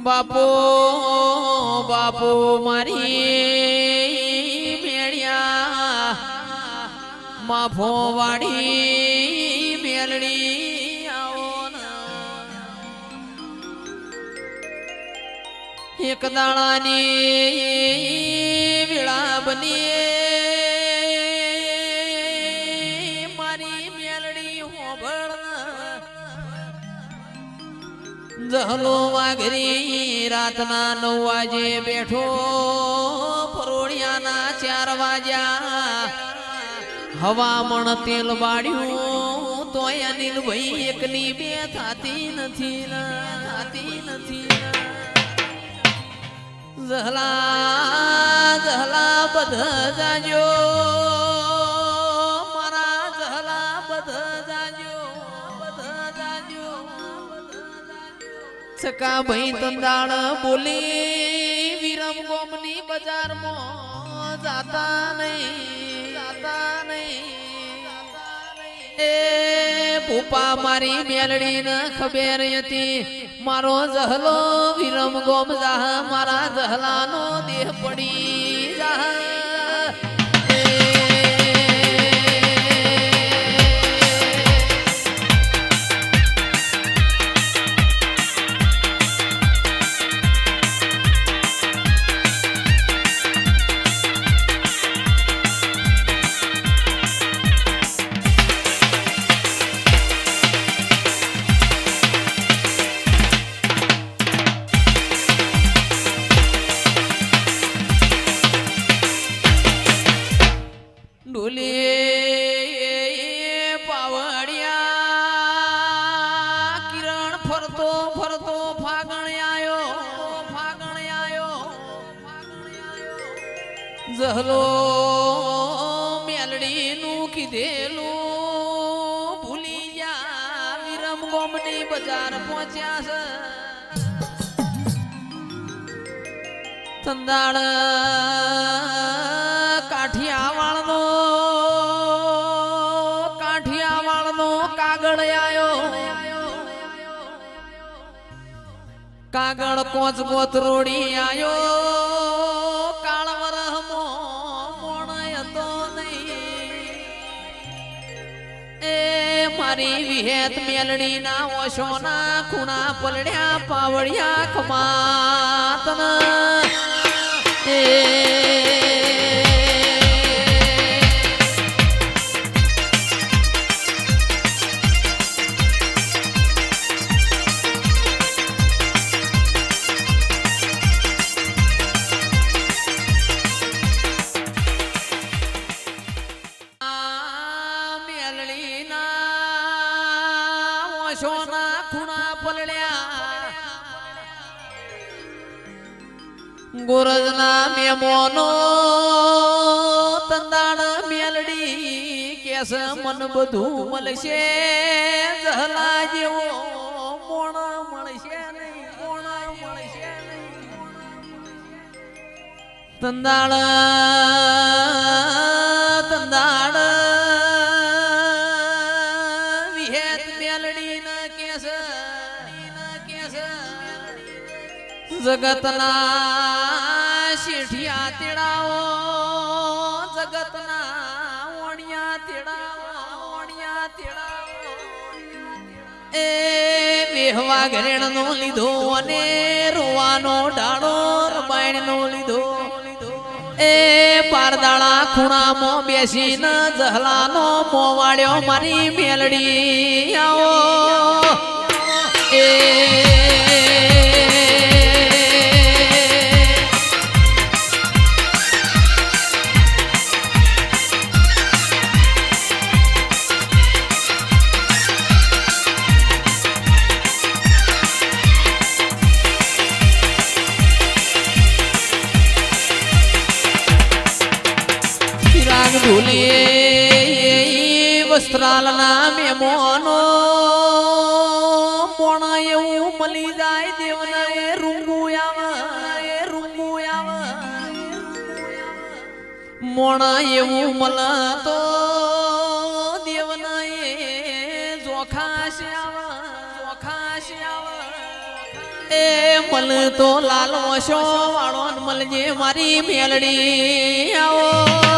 બાપો બાપો મારી મેળ્યા માફો વાડી મેલડી આવો એક દાણાની વિળા બની મારી મેલડી હોબળ જહલો વાઘરી રાતના 9 વાગે બેઠો પરોળિયાના 4 વાગ્યા હવામણ તેલ બાળ્યું તોય અનિલ ભાઈ એકની બે થાતી નથી જહલા જહલા બધા જાજો મારા જહલા બધા જાજો સકા ભાઈ તંદાળ બોલી વિરમ ગોમની બજારમાં જાતા નહીં એ પૂપા મારી મેલડી ને ખબર હતી મારો જહલો વિરમ ગોમ જાહ મારા જહલાનો દેહ પડી જાહ જહલો મેલડી નું કીધેલું ભૂલી જા વિરમ ગોમની બજાર પહોંચ્યા છે તંદાળ કાઠિયાવાળનો કાગળ આયો કાગળ કોચ ગોતરોડી આયો મારી વિહેત મેલડી ના ઓશોના ખૂણા પલડ્યા પાવડિયા ખમાતન સોના ખૂણા પલડ્યા ગોરજના મેમોનો તંદાણ મેલડી કેસ મન બધું મળશે જહલા જેવો મોણ મળશે તંદાણ જગતના શેઠિયા તેડાવો જગતના ઓણિયા તેડાવો એ વેહવા ઘરેણ નો લીધો અને રોવાનો ડાળો રબાયણ નો લીધો એ પારદાળા ખૂણામાં બેસીને જહલાનો મોવાડ્યો મારી મેલડી આવો એ વસ્ત્રાલના મેમોનો મોણા એવું મળી જાય દેવના એ રૂંગુ આવે મોણા એવું મળતો દેવના એ જોખાશ આવે એ મલ તો લાલ ઓશો વાળો મળજે મારી મેલડી આવો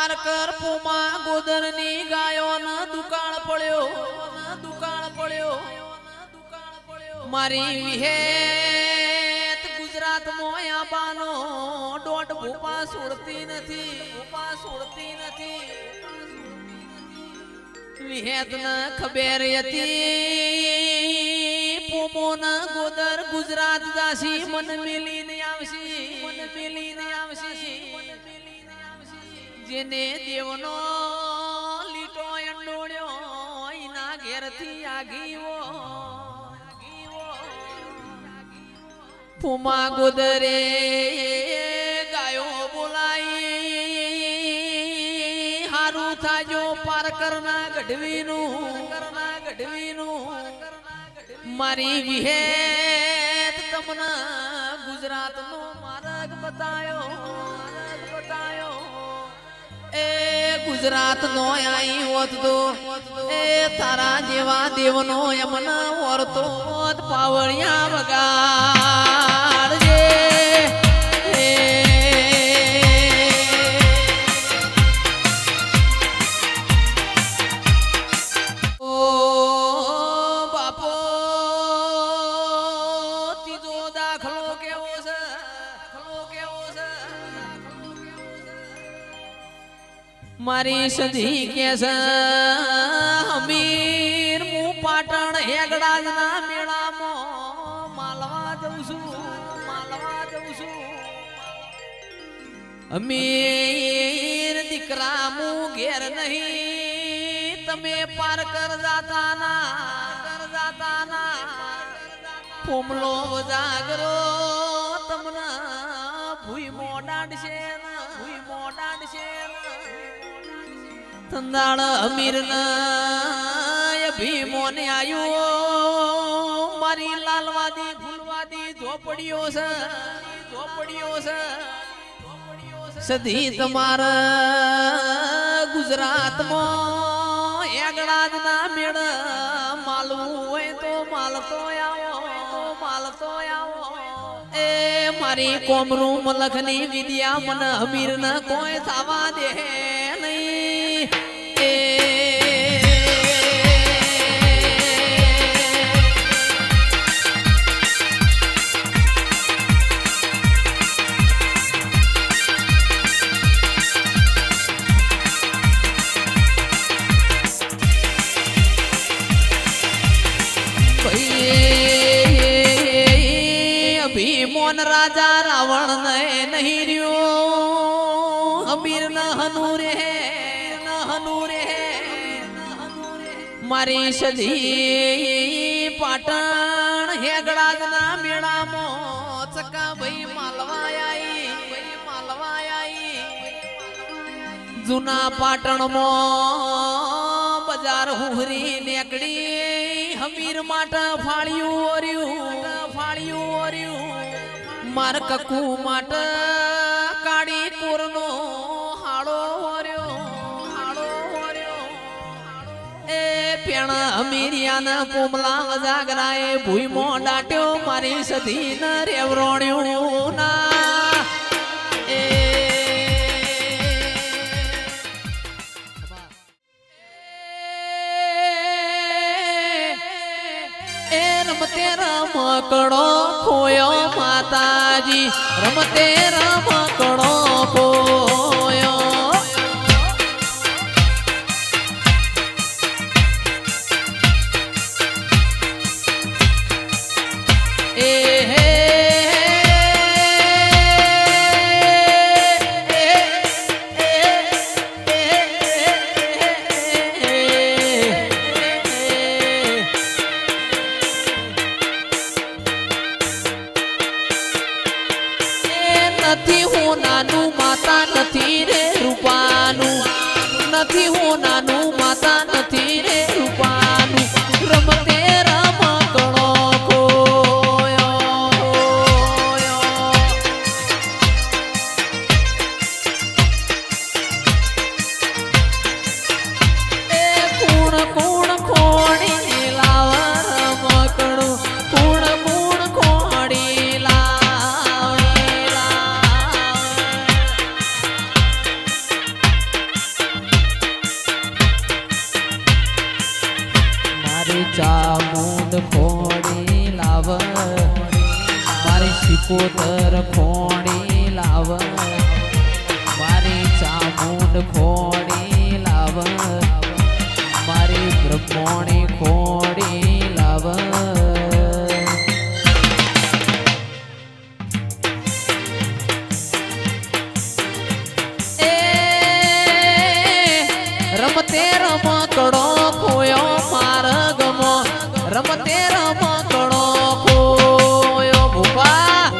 પારકર પુમા ગોદરની ગાયો ના દુકાળ પડ્યો મારી વિહેત ગુજરાત મોયા બાનો દોઢ ભૂપા છોડતી નથી વિહેત ના ખબર હતી પુમો ના ગોદર ગુજરાત જાસી મન મિલીને આવશી જેને દેવનો લીટો અંડોળ્યો એના ઘેરથી આગીવો પુમા ગોદરે ગાયો બોલાઈ હારું થાજો પારકરના ગઢવીનું મારી વિહેત તમને ગુજરાતનો માર્ગ બતાયો એ ગુજરાત નો આઈ હોત તો એ તારા જેવા દેવનો યમન ઓરતો પાવળિયા વગાડજે ઓ બાપો તીજો દાખલો કેવો છે મારી સધી કેસ અમીર હું પાટણ હેગડાના મેળામાં માલવા જઉં છું અમીર દીકરા હું ઘેર નહીં તમે પાર કર જાતાના પોમલો જાગરો તમને ભૂઈ મોડાડશે તંદાળ અમીર ના ભીમોને આયો મારી લાલવાદી ફૂલવાદી ઝોપડીઓ છે સધી તમારા ગુજરાતમાં એગડાદના મેળ માલવું હોય તો માલતો આવો એ મારી કોમરું મલખની વિદ્યા મન અમીર ન કોઈ થવા દે નહીં ભીમોન રાજા રાવણ ને નહીં રહ્યો અમીર ન હનુરે મારી સધી પાટણ હેગડાદના મેળામાં ચકા ભાઈ માલવાઈ જૂના પાટણમાં બજાર હુહરી નેકડી હમીર માટે ફાળ્યું ઓર્યું માર કકુ માટે કાળી કોરનો હાળો ઓર્યો એ પેણા અમીરિયાના પોમલા જાગરાએ ભૂઈમો ડાટ્યો મારી સધી ન રેવરોણ્યું ના રમતે રમકડો ખોયો માતાજી રમતે રમકડો ખોયો સિકોતર ખોડી લાવ મારી ચામુંડ ખોડી લાવ મારી બ્રહ્મણી ખોડી લાવ રમતે રમકડો ખોયો માર્ગમો રમતે રમકડો ખોયો ભૂપા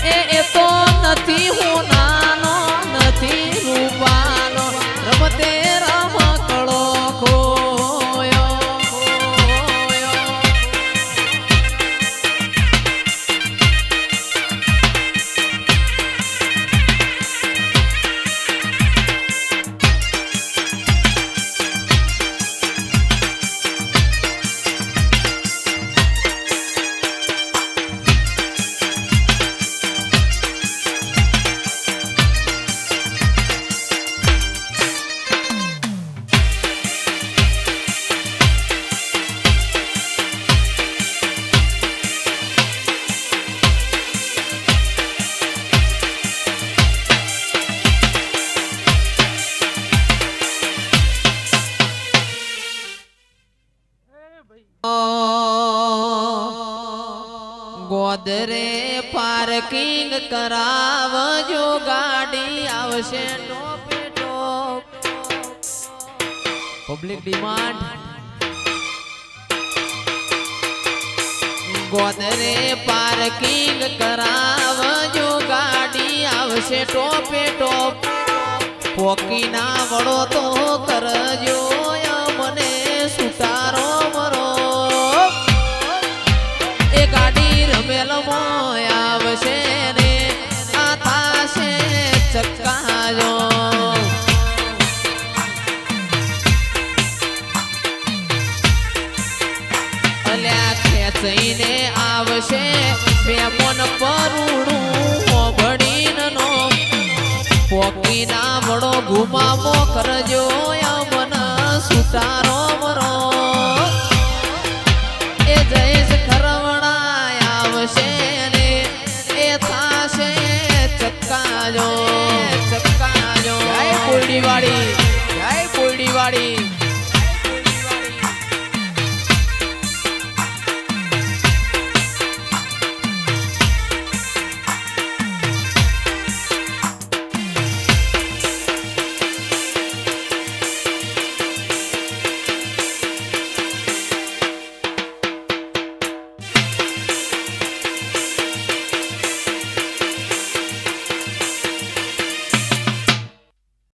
એ તો નથી હું નાનો નથી રૂપાનો રમતે રમકડો ખોયો ગોદરે પાર્કિંગ કરાવજો ગાડી આવશે ટોપે ટોપ પબ્લિક ડિમાન્ડ ગોદરે પાર્કિંગ કરાવજો ગાડી આવશે ટોપે ટોપ પોકી ના વડો તો કરજો મને સુતારો મરો એ ગાડી રમેલમો આવશે ને આ થાશે ચક્કાજો અલ્યા ખેંચીને આવશે બે મન પરુડું ભડીનો પોકી ના વડો ઘુમામો કરજો મન સુતારો